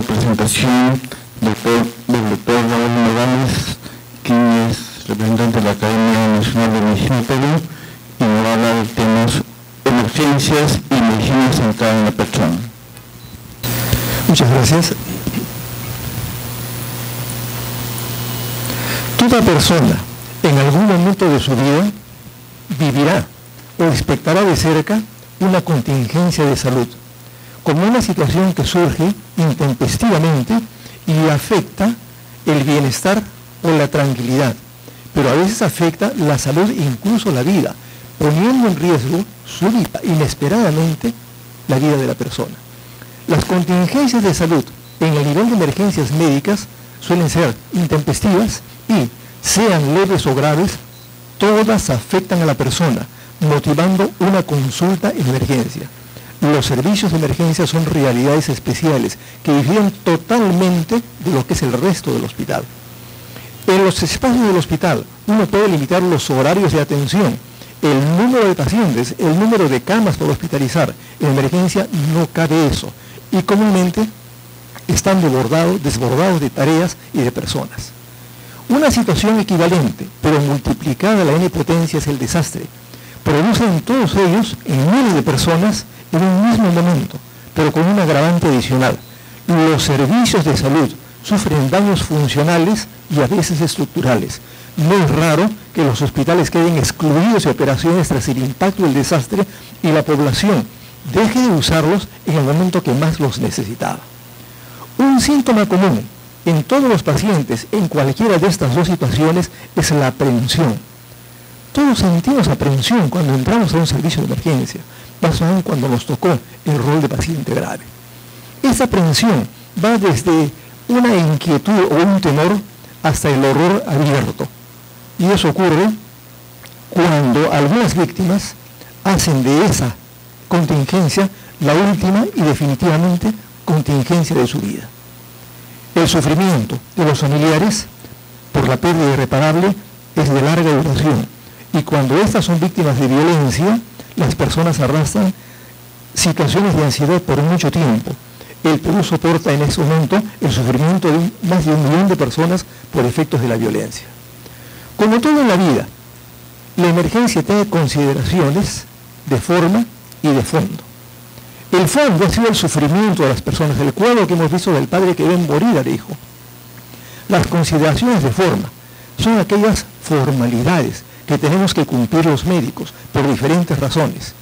presentación del doctor Raúl Morales, quien es representante de la Academia Nacional de Medicina de Perú, y nos va a hablar de temas emergencias y medicina centrada en la persona. Muchas gracias. Toda persona en algún momento de su vida vivirá o expectará de cerca una contingencia de salud, como una situación que surge intempestivamente y afecta el bienestar o la tranquilidad, pero a veces afecta la salud e incluso la vida, poniendo en riesgo súbita, inesperadamente, la vida de la persona. Las contingencias de salud en el nivel de emergencias médicas suelen ser intempestivas y, sean leves o graves, todas afectan a la persona, motivando una consulta en emergencia. Los servicios de emergencia son realidades especiales que difieren totalmente de lo que es el resto del hospital. En los espacios del hospital uno puede limitar los horarios de atención, el número de pacientes, el número de camas por hospitalizar. En emergencia no cabe eso y comúnmente están desbordados de tareas y de personas. Una situación equivalente, pero multiplicada a la n potencia, es el desastre. Producen todos ellos en miles de personas en un mismo momento, pero con un agravante adicional. Los servicios de salud sufren daños funcionales y a veces estructurales. No es raro que los hospitales queden excluidos de operaciones tras el impacto del desastre y la población deje de usarlos en el momento que más los necesitaba. Un síntoma común en todos los pacientes en cualquiera de estas dos situaciones es la aprensión. Todos sentimos aprensión cuando entramos a un servicio de emergencia, más aún cuando nos tocó el rol de paciente grave. Esa aprensión va desde una inquietud o un temor hasta el horror abierto. Y eso ocurre cuando algunas víctimas hacen de esa contingencia la última y definitivamente contingencia de su vida. El sufrimiento de los familiares por la pérdida irreparable es de larga duración y cuando estas son víctimas de violencia, las personas arrastran situaciones de ansiedad por mucho tiempo. El Perú soporta en ese momento el sufrimiento de más de 1 millón de personas por efectos de la violencia. Como todo en la vida, la emergencia tiene consideraciones de forma y de fondo. El fondo ha sido el sufrimiento de las personas, el cuadro que hemos visto del padre que ve morir al hijo. Las consideraciones de forma son aquellas formalidades que tenemos que cumplir los médicos por diferentes razones.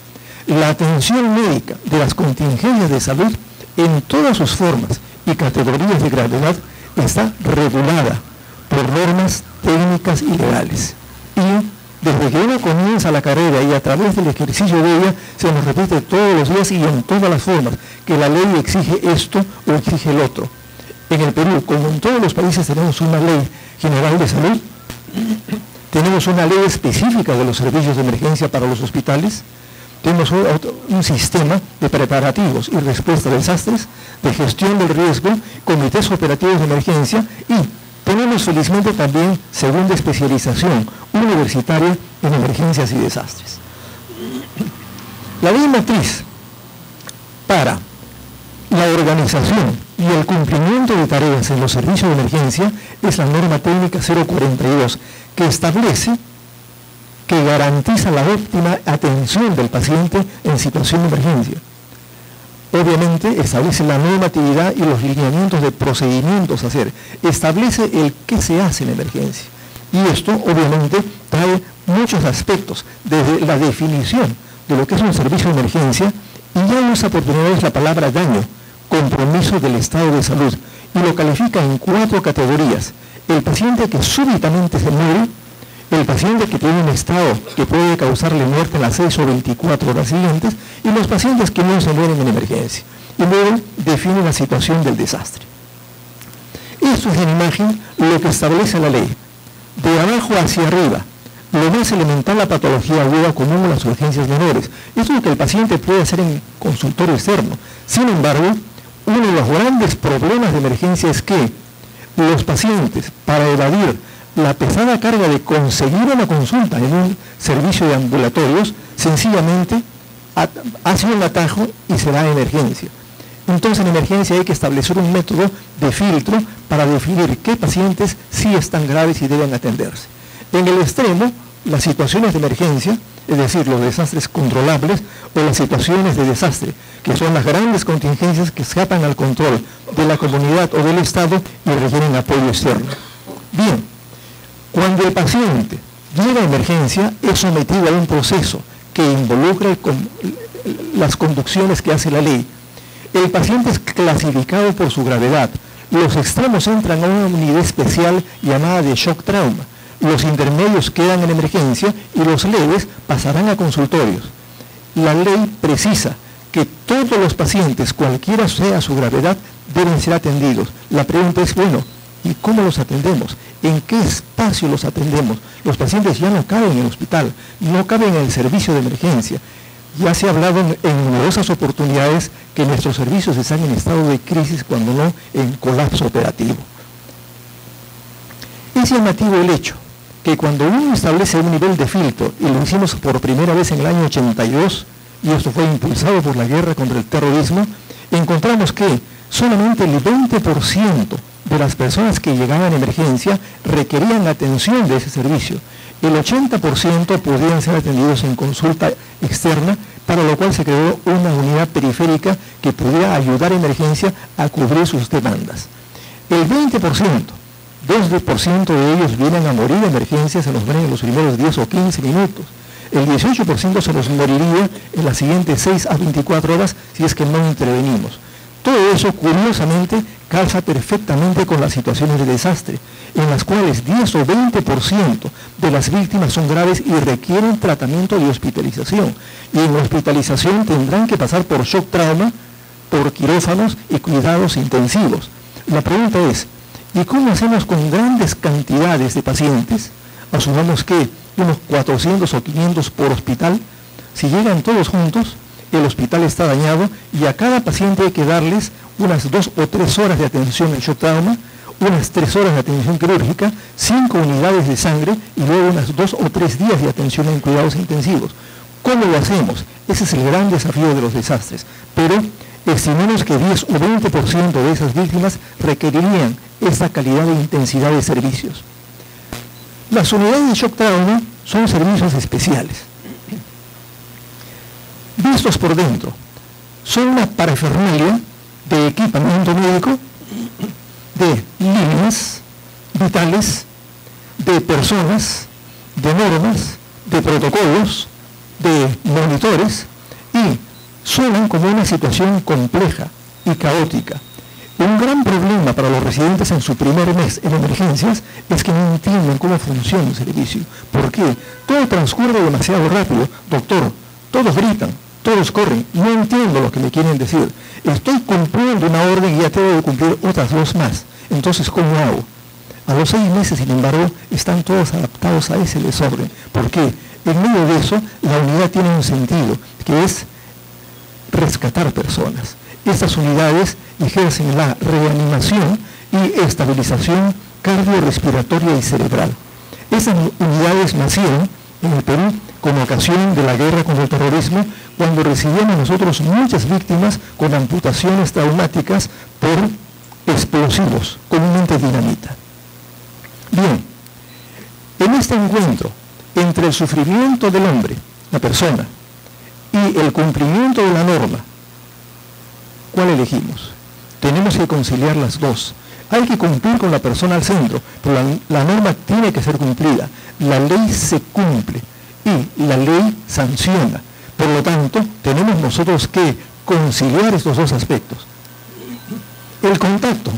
La atención médica de las contingencias de salud en todas sus formas y categorías de gravedad está regulada por normas técnicas y legales. Y desde que uno comienza la carrera y a través del ejercicio de ella se nos repite todos los días y en todas las formas que la ley exige esto o exige el otro. En el Perú, como en todos los países, tenemos una ley general de salud, tenemos una ley específica de los servicios de emergencia para los hospitales, tenemos un sistema de preparativos y respuesta a desastres, de gestión del riesgo, comités operativos de emergencia y tenemos felizmente también segunda especialización universitaria en emergencias y desastres. La ley matriz para la organización y el cumplimiento de tareas en los servicios de emergencia es la norma técnica 042, que establece que garantiza la óptima atención del paciente en situación de emergencia. Obviamente establece la normatividad y los lineamientos de procedimientos a hacer, establece el qué se hace en emergencia. Y esto obviamente trae muchos aspectos, desde la definición de lo que es un servicio de emergencia, y ya en esa oportunidad es la palabra daño, compromiso del estado de salud, y lo califica en 4 categorías. El paciente que súbitamente se muere, el paciente que tiene un estado que puede causarle muerte en las 6 o 24 horas siguientes, y los pacientes que no se mueren en emergencia. Y luego define la situación del desastre. Esto es en imagen lo que establece la ley. De abajo hacia arriba, lo más elemental, la patología aguda común o las urgencias menores. Esto es lo que el paciente puede hacer en consultorio externo. Sin embargo, uno de los grandes problemas de emergencia es que los pacientes, para evadir la pesada carga de conseguir una consulta en un servicio de ambulatorios, sencillamente hace un atajo y se va a emergencia. Entonces en emergencia hay que establecer un método de filtro para definir qué pacientes sí están graves y deben atenderse. En el extremo, las situaciones de emergencia, es decir, los desastres controlables o las situaciones de desastre, que son las grandes contingencias que escapan al control de la comunidad o del Estado y requieren apoyo externo. Bien, cuando el paciente llega a emergencia es sometido a un proceso que involucra las conducciones que hace la ley. El paciente es clasificado por su gravedad. Los extremos entran a una unidad especial llamada de shock trauma. Los intermedios quedan en emergencia y los leves pasarán a consultorios. La ley precisa que todos los pacientes, cualquiera sea su gravedad, deben ser atendidos. La pregunta es, bueno, ¿y cómo los atendemos? ¿En qué espacio los atendemos? Los pacientes ya no caben en el hospital, no caben en el servicio de emergencia. Ya se ha hablado en numerosas oportunidades que nuestros servicios están en estado de crisis, cuando no en colapso operativo. Es llamativo el hecho que cuando uno establece un nivel de filtro, y lo hicimos por primera vez en el año 82, y esto fue impulsado por la guerra contra el terrorismo, encontramos que solamente el 20% de las personas que llegaban a emergencia requerían atención de ese servicio. El 80% podían ser atendidos en consulta externa, para lo cual se creó una unidad periférica que pudiera ayudar a emergencia a cubrir sus demandas. El 20%, 2% de ellos vienen a morir de emergencia, se nos mueren en los primeros 10 o 15 minutos. El 18% se nos moriría en las siguientes 6 a 24 horas si es que no intervenimos. Todo eso, curiosamente, calza perfectamente con las situaciones de desastre, en las cuales 10 o 20% de las víctimas son graves y requieren tratamiento de hospitalización. Y en la hospitalización tendrán que pasar por shock trauma, por quirófanos y cuidados intensivos. La pregunta es, ¿y cómo hacemos con grandes cantidades de pacientes? Asumamos que unos 400 o 500 por hospital. Si llegan todos juntos, el hospital está dañado y a cada paciente hay que darles unas 2 o 3 horas de atención en shock trauma, unas 3 horas de atención quirúrgica, 5 unidades de sangre y luego unas 2 o 3 días de atención en cuidados intensivos. ¿Cómo lo hacemos? Ese es el gran desafío de los desastres. Pero estimamos que 10 o 20% de esas víctimas requerirían esta calidad e intensidad de servicios. Las unidades de shock trauma son servicios especiales. Vistos por dentro, son una parafernalia de equipamiento médico, de líneas vitales, de personas, de normas, de protocolos, de monitores, y suenan como una situación compleja y caótica. Un gran problema para los residentes en su primer mes en emergencias es que no entienden cómo funciona el servicio. ¿Por qué? Todo transcurre demasiado rápido. Doctor, todos gritan, todos corren, no entiendo lo que me quieren decir. Estoy cumpliendo una orden y ya tengo que cumplir otras 2 más. Entonces, ¿cómo hago? A los 6 meses, sin embargo, están todos adaptados a ese desorden. ¿Por qué? En medio de eso, la unidad tiene un sentido, que es rescatar personas. Estas unidades ejercen la reanimación y estabilización cardiorrespiratoria y cerebral. Esas unidades nacieron en el Perú con ocasión de la guerra contra el terrorismo, cuando recibíamos nosotros muchas víctimas con amputaciones traumáticas por explosivos, comúnmente dinamita. Bien, en este encuentro entre el sufrimiento del hombre, la persona, y el cumplimiento de la norma, ¿cuál elegimos? Tenemos que conciliar las dos. Hay que cumplir con la persona al centro, pero la norma tiene que ser cumplida. La ley se cumple y la ley sanciona. Por lo tanto, tenemos nosotros que conciliar estos dos aspectos. El contacto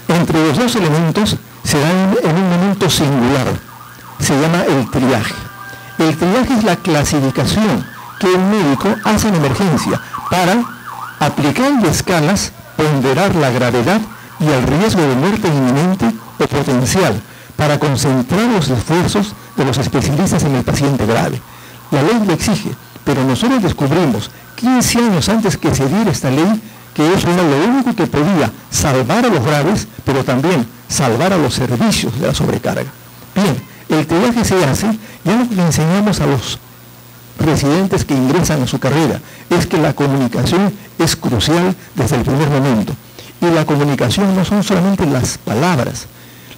entre los dos elementos se da en un momento singular. Se llama el triaje. El triaje es la clasificación que el médico hace en emergencia para, aplicando escalas, ponderar la gravedad y el riesgo de muerte inminente o potencial, para concentrar los esfuerzos de los especialistas en el paciente grave. La ley lo exige, pero nosotros descubrimos 15 años antes que se diera esta ley que eso era lo único que podía salvar a los graves, pero también salvar a los servicios de la sobrecarga. Bien, el triaje se hace, ya lo que le enseñamos a los residentes que ingresan a su carrera es que la comunicación es crucial desde el primer momento. Y la comunicación no son solamente las palabras.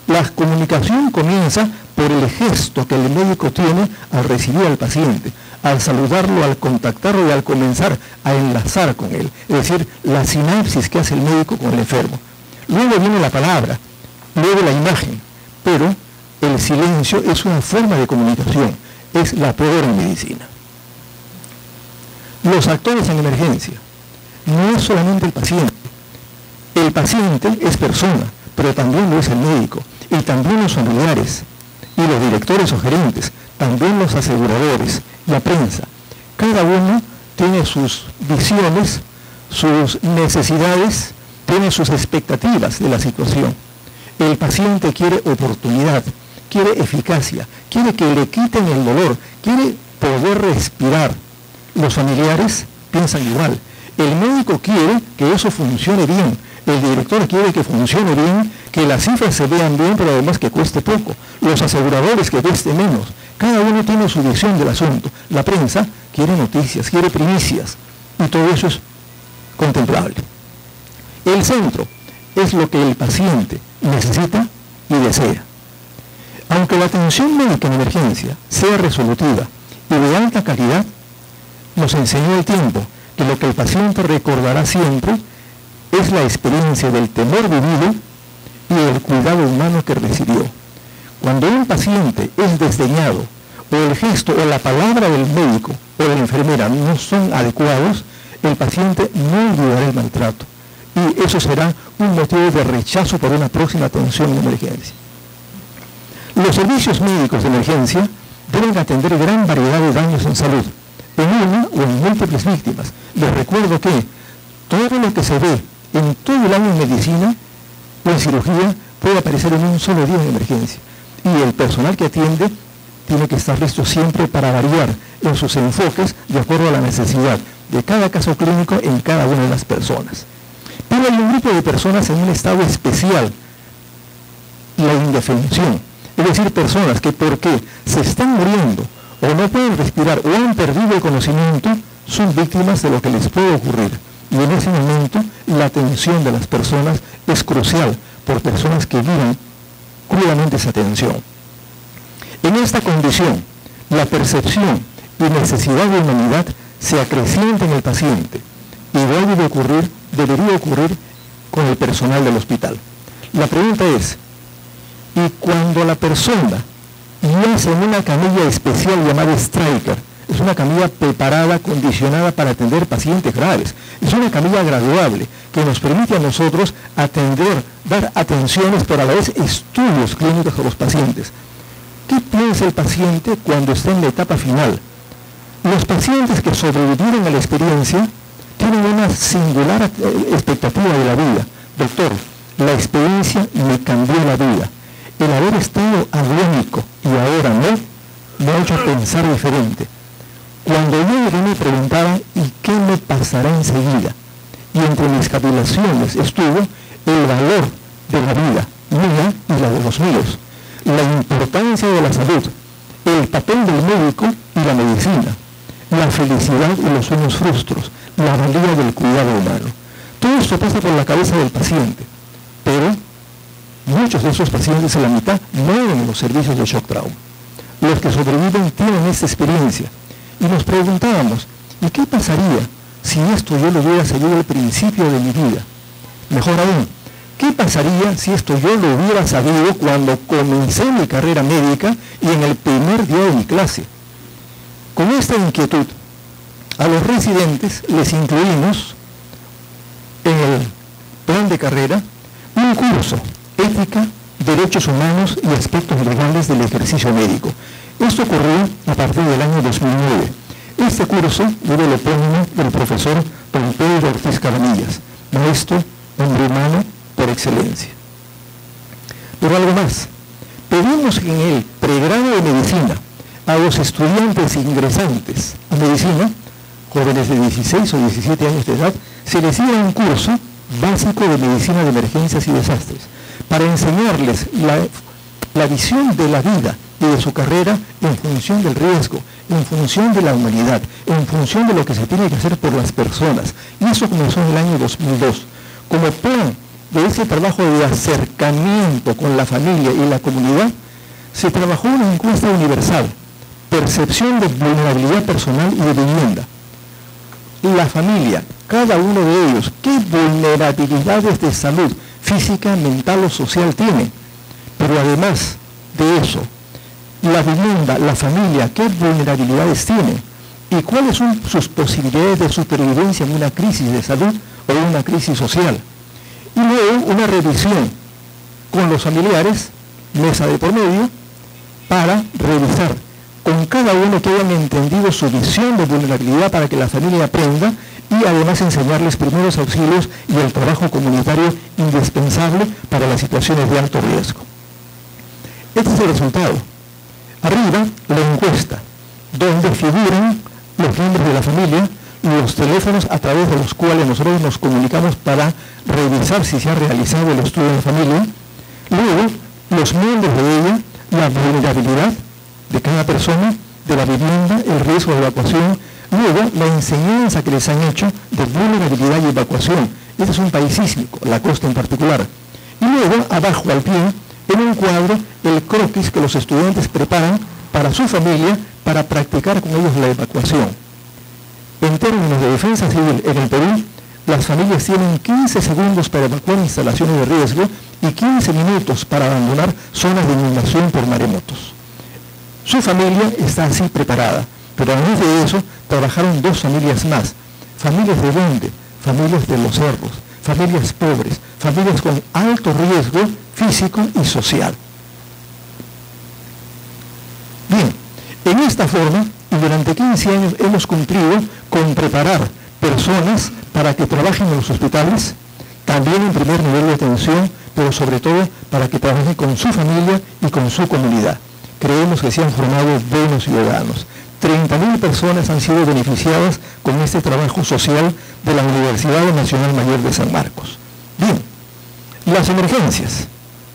La comunicación comienza por el gesto que el médico tiene al recibir al paciente, al saludarlo, al contactarlo y al comenzar a enlazar con él. Es decir, la sinapsis que hace el médico con el enfermo. Luego viene la palabra, luego la imagen, pero el silencio es una forma de comunicación, es la peor en medicina. Los actores en emergencia no es solamente el paciente. El paciente es persona, pero también lo es el médico, y también los familiares, y los directores o gerentes, también los aseguradores, la prensa. Cada uno tiene sus visiones, sus necesidades, tiene sus expectativas de la situación. El paciente quiere oportunidad, quiere eficacia, quiere que le quiten el dolor, quiere poder respirar. Los familiares piensan igual. El médico quiere que eso funcione bien. El director quiere que funcione bien, que las cifras se vean bien, pero además que cueste poco. Los aseguradores que cueste menos. Cada uno tiene su visión del asunto. La prensa quiere noticias, quiere primicias. Y todo eso es contemplable. El centro es lo que el paciente necesita y desea. Aunque la atención médica en emergencia sea resolutiva y de alta calidad, nos enseñó el tiempo que lo que el paciente recordará siempre es la experiencia del temor vivido y el cuidado humano que recibió. Cuando un paciente es desdeñado, o el gesto o la palabra del médico o de la enfermera no son adecuados, el paciente no olvidará el maltrato. Y eso será un motivo de rechazo por una próxima atención en emergencia. Los servicios médicos de emergencia deben atender gran variedad de daños en salud, en una o en múltiples víctimas. Les recuerdo que todo lo que se ve en todo el año en medicina o en cirugía puede aparecer en un solo día en emergencia. Y el personal que atiende tiene que estar listo siempre para variar en sus enfoques de acuerdo a la necesidad de cada caso clínico en cada una de las personas. Pero hay un grupo de personas en un estado especial, la indefensión, es decir, personas que porque se están muriendo o no pueden respirar o han perdido el conocimiento, son víctimas de lo que les puede ocurrir. Y en ese momento la atención de las personas es crucial por personas que vivan crudamente esa atención. En esta condición, la percepción y necesidad de humanidad se acrecienta en el paciente. Igual debería ocurrir con el personal del hospital. La pregunta es, ¿y cuando la persona yace en una camilla especial llamada Stryker? Es una camilla preparada, condicionada para atender pacientes graves. Es una camilla graduable que nos permite a nosotros atender, dar atenciones, pero a la vez estudios clínicos a los pacientes. ¿Qué piensa el paciente cuando está en la etapa final? Los pacientes que sobrevivieron a la experiencia tienen una singular expectativa de la vida. Doctor, la experiencia me cambió la vida. El haber estado agónico y ahora no, me ha hecho pensar diferente. Cuando yo llegué me preguntaban, ¿y qué me pasará enseguida? Y entre mis cavilaciones estuvo el valor de la vida, mía y la de los míos, la importancia de la salud, el papel del médico y la medicina, la felicidad y los sueños frustros, la valía del cuidado humano. Todo esto pasa por la cabeza del paciente, pero muchos de esos pacientes, en la mitad, mueren en los servicios de shock trauma. Los que sobreviven tienen esta experiencia. Y nos preguntábamos, ¿y qué pasaría si esto yo lo hubiera seguido al principio de mi vida? Mejor aún, ¿qué pasaría si esto yo lo hubiera sabido cuando comencé mi carrera médica y en el primer día de mi clase? Con esta inquietud, a los residentes les incluimos en el plan de carrera un curso, Ética, Derechos Humanos y Aspectos Legales del Ejercicio Médico. Esto ocurrió a partir del año 2009. Este curso lleva el epónimo del profesor don Pedro Ortiz Cabanillas, maestro, hombre humano por excelencia. Pero algo más, pedimos en el pregrado de medicina a los estudiantes ingresantes a medicina, jóvenes de 16 o 17 años de edad, se les diera un curso básico de medicina de emergencias y desastres, para enseñarles la visión de la vida y de su carrera en función del riesgo, en función de la humanidad, en función de lo que se tiene que hacer por las personas. Y eso comenzó en el año 2002. Como plan de ese trabajo de acercamiento con la familia y la comunidad, se trabajó una encuesta universal, percepción de vulnerabilidad personal y de vivienda. La familia, cada uno de ellos, ¿qué vulnerabilidades de salud física, mental o social tiene? Pero además de eso, la vivienda, la familia, ¿qué vulnerabilidades tiene? ¿Y cuáles son sus posibilidades de supervivencia en una crisis de salud o en una crisis social? Y luego una revisión con los familiares, mesa de por medio, para revisar con cada uno que hayan entendido su visión de vulnerabilidad para que la familia aprenda y además enseñarles primeros auxilios y el trabajo comunitario indispensable para las situaciones de alto riesgo. Este es el resultado. Arriba, la encuesta, donde figuran los miembros de la familia y los teléfonos a través de los cuales nosotros nos comunicamos para revisar si se ha realizado el estudio de familia. Luego, los miembros de ella, la vulnerabilidad de cada persona, de la vivienda, el riesgo de evacuación, luego la enseñanza que les han hecho de vulnerabilidad y evacuación. Este es un país sísmico, la costa en particular. Y luego, abajo al pie, en un cuadro, el croquis que los estudiantes preparan para su familia para practicar con ellos la evacuación. En términos de defensa civil en el Perú, las familias tienen 15 segundos para evacuar instalaciones de riesgo y 15 minutos para abandonar zonas de inundación por maremotos. Su familia está así preparada, pero además de eso, trabajaron dos familias más. ¿Familias de dónde? Familias de los cerros, familias pobres, familias con alto riesgo físico y social. Bien, en esta forma, y durante 15 años hemos cumplido con preparar personas para que trabajen en los hospitales, también en primer nivel de atención, pero sobre todo para que trabajen con su familia y con su comunidad. Creemos que se han formado buenos ciudadanos. 30.000 personas han sido beneficiadas con este trabajo social de la Universidad Nacional Mayor de San Marcos. Bien, las emergencias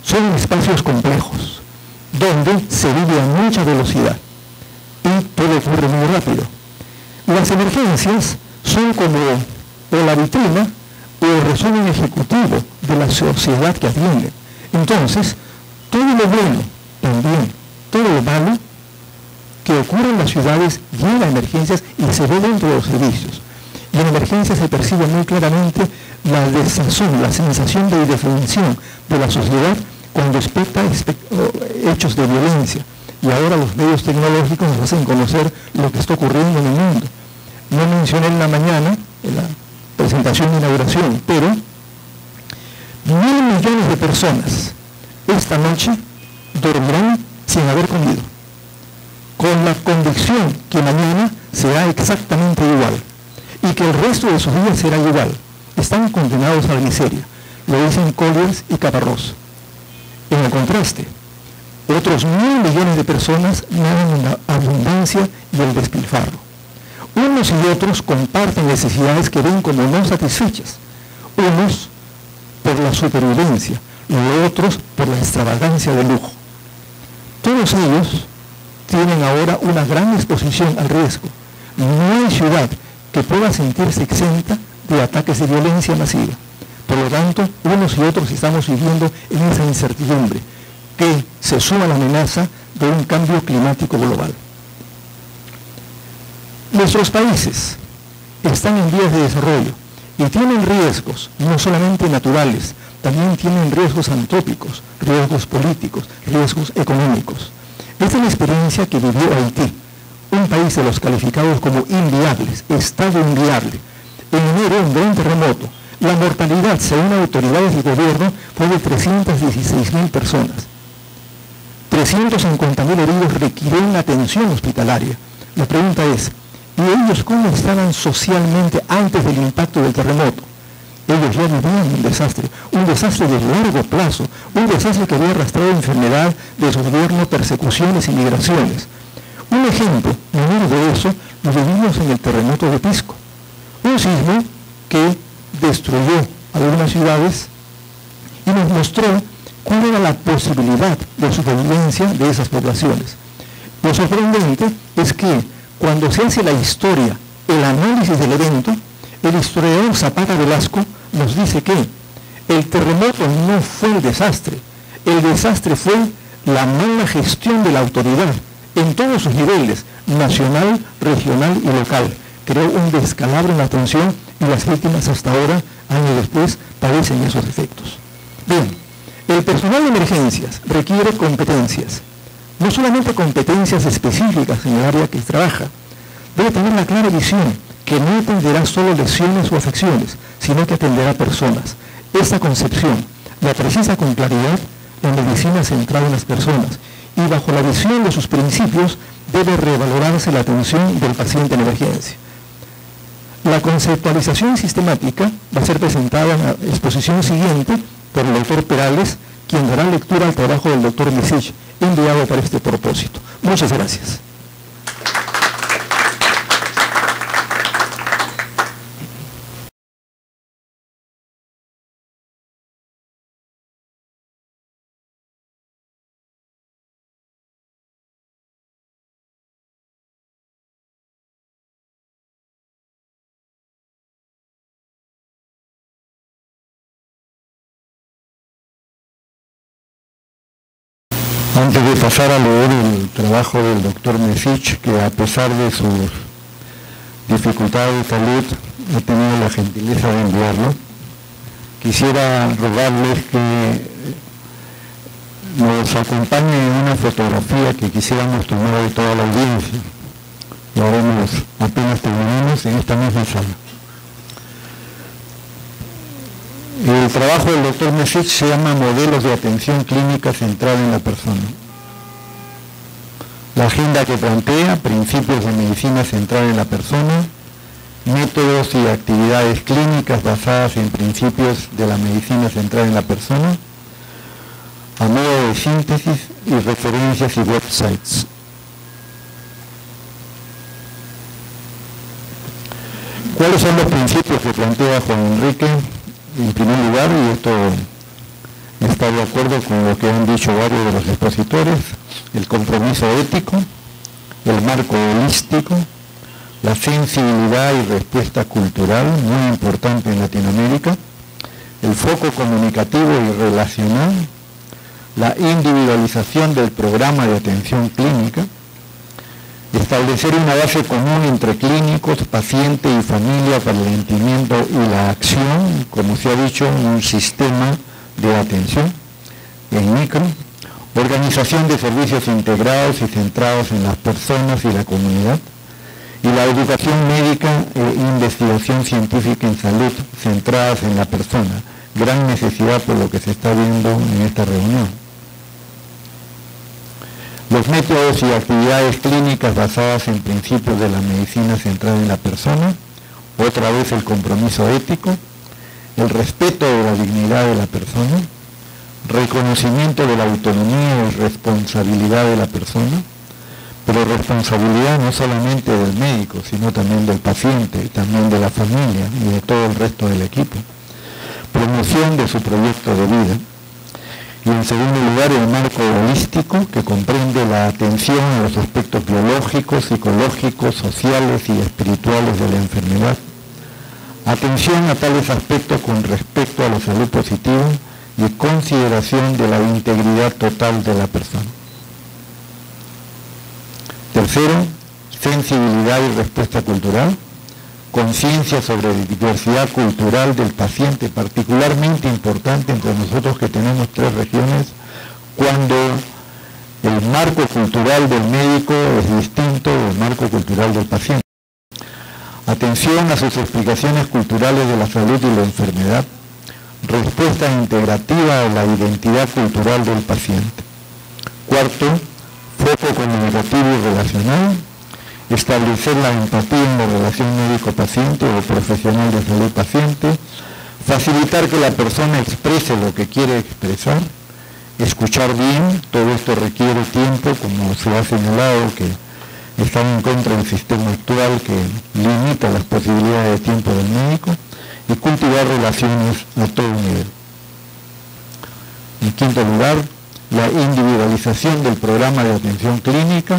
son espacios complejos, donde se vive a mucha velocidad y todo ocurre muy rápido. Las emergencias son como o la vitrina o el resumen ejecutivo de la sociedad que atiende. Entonces, todo lo bueno también, todo lo malo que ocurre en las ciudades llega a emergencias y se ve dentro de los servicios. Y en emergencias se percibe muy claramente la desazón, la sensación de indefensión de la sociedad cuando expecta hechos de violencia. Y ahora los medios tecnológicos nos hacen conocer lo que está ocurriendo en el mundo. No mencioné en la mañana, en la presentación de inauguración, pero 1.000 millones de personas esta noche dormirán sin haber comido, con la convicción que mañana será exactamente igual y que el resto de sus días será igual. Están condenados a la miseria, lo dicen Colliers y Caparrós. En el contraste, otros 1.000 millones de personas nadan en la abundancia y el despilfarro. Unos y otros comparten necesidades que ven como no satisfechas, unos por la supervivencia, los otros por la extravagancia del lujo. Todos ellos tienen ahora una gran exposición al riesgo. No hay ciudad que pueda sentirse exenta de ataques de violencia masiva. Por lo tanto, unos y otros estamos viviendo en esa incertidumbre que se suma a la amenaza de un cambio climático global. Nuestros países están en vías de desarrollo y tienen riesgos, no solamente naturales, también tienen riesgos antrópicos, riesgos políticos, riesgos económicos. Esta es la experiencia que vivió Haití, un país de los calificados como inviables, estado inviable. En enero, un gran terremoto. La mortalidad, según autoridades del gobierno, fue de 316.000 personas. 350.000 heridos requirieron atención hospitalaria. La pregunta es, ¿y ellos cómo estaban socialmente antes del impacto del terremoto? Ellos ya vivían un desastre de largo plazo, un desastre que había arrastrado enfermedad, desgobierno, persecuciones y migraciones. Un ejemplo menor de eso lo vivimos en el terremoto de Pisco, un sismo que destruyó algunas ciudades y nos mostró cuál era la posibilidad de supervivencia de esas poblaciones. Lo sorprendente es que cuando se hace la historia, el análisis del evento, el historiador Zapata Velasco nos dice que el terremoto no fue el desastre fue la mala gestión de la autoridad en todos sus niveles, nacional, regional y local. Creó un descalabro en la atención y las víctimas hasta ahora, años después, padecen esos efectos. Bien, el personal de emergencias requiere competencias, no solamente competencias específicas en el área que trabaja, debe tener la clara visión que no atenderá solo lesiones o afecciones, sino que atenderá personas. Esta concepción la precisa con claridad la medicina centrada en las personas y bajo la visión de sus principios debe revalorarse la atención del paciente en emergencia. La conceptualización sistemática va a ser presentada en la exposición siguiente por el doctor Perales, quien dará lectura al trabajo del doctor Mesich, enviado para este propósito. Muchas gracias. Antes de pasar a leer el trabajo del doctor Mesich, que a pesar de sus dificultades de salud ha tenido la gentileza de enviarlo, quisiera rogarles que nos acompañen en una fotografía que quisiéramos tomar de toda la audiencia. Lo haremos apenas terminemos en esta misma sala. El trabajo del doctor Mesich se llama Modelos de Atención Clínica Centrada en la Persona. La agenda que plantea principios de medicina centrada en la persona, métodos y actividades clínicas basadas en principios de la medicina centrada en la persona, a modo de síntesis y referencias y websites. ¿Cuáles son los principios que plantea Juan Enrique? En primer lugar, y esto está de acuerdo con lo que han dicho varios de los expositores, el compromiso ético, el marco holístico, la sensibilidad y respuesta cultural, muy importante en Latinoamérica, el foco comunicativo y relacional, la individualización del programa de atención clínica, establecer una base común entre clínicos, paciente y familia para el entendimiento y la acción, como se ha dicho, un sistema de atención en micro, organización de servicios integrados y centrados en las personas y la comunidad, y la educación médica e investigación científica en salud centradas en la persona, gran necesidad por lo que se está viendo en esta reunión. Los métodos y actividades clínicas basadas en principios de la medicina centrada en la persona, otra vez el compromiso ético, el respeto de la dignidad de la persona, reconocimiento de la autonomía y responsabilidad de la persona, pero responsabilidad no solamente del médico, sino también del paciente, también de la familia y de todo el resto del equipo. Promoción de su proyecto de vida. Y en segundo lugar, el marco holístico, que comprende la atención a los aspectos biológicos, psicológicos, sociales y espirituales de la enfermedad. Atención a tales aspectos con respecto a la salud positiva y consideración de la integridad total de la persona. Tercero, sensibilidad y respuesta cultural. Conciencia sobre la diversidad cultural del paciente, particularmente importante entre nosotros que tenemos 3 regiones, cuando el marco cultural del médico es distinto del marco cultural del paciente. Atención a sus explicaciones culturales de la salud y la enfermedad. Respuesta integrativa a la identidad cultural del paciente. Cuarto, foco comunicativo y relacional. Establecer la empatía en la relación médico-paciente o profesional de salud-paciente, facilitar que la persona exprese lo que quiere expresar, escuchar bien, todo esto requiere tiempo, como se ha señalado, que están en contra del sistema actual que limita las posibilidades de tiempo del médico, y cultivar relaciones a todo nivel. En quinto lugar, la individualización del programa de atención clínica,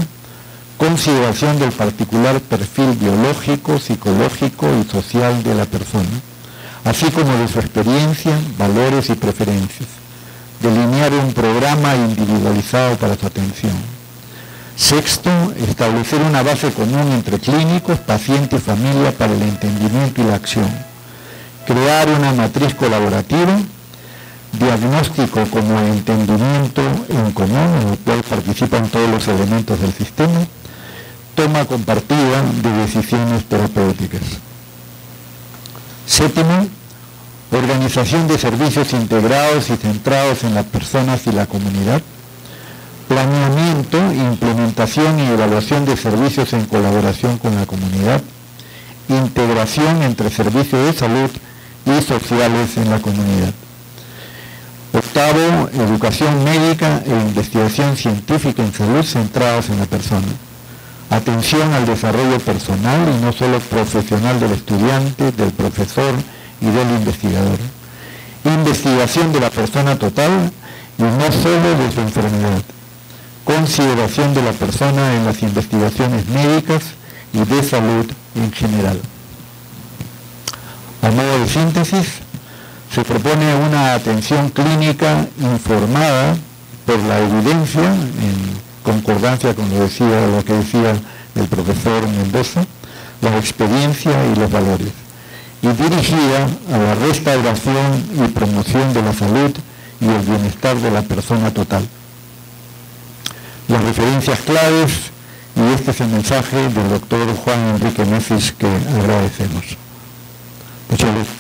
consideración del particular perfil biológico, psicológico y social de la persona, así como de su experiencia, valores y preferencias. Delinear un programa individualizado para su atención. Sexto, establecer una base común entre clínicos, paciente y familia para el entendimiento y la acción. Crear una matriz colaborativa, diagnóstico como entendimiento en común, en el cual participan todos los elementos del sistema, toma compartida de decisiones terapéuticas. Séptimo, organización de servicios integrados y centrados en las personas y la comunidad, planeamiento, implementación y evaluación de servicios en colaboración con la comunidad, integración entre servicios de salud y sociales en la comunidad. Octavo, educación médica e investigación científica en salud centrados en la persona. Atención al desarrollo personal y no solo profesional del estudiante, del profesor y del investigador. Investigación de la persona total y no solo de su enfermedad. Consideración de la persona en las investigaciones médicas y de salud en general. A modo de síntesis, se propone una atención clínica informada por la evidencia, en concordancia con lo que decía el profesor Mendoza, la experiencia y los valores, y dirigida a la restauración y promoción de la salud y el bienestar de la persona total. Las referencias claves, y este es el mensaje del doctor Juan Enrique Mesis que agradecemos. Muchas gracias.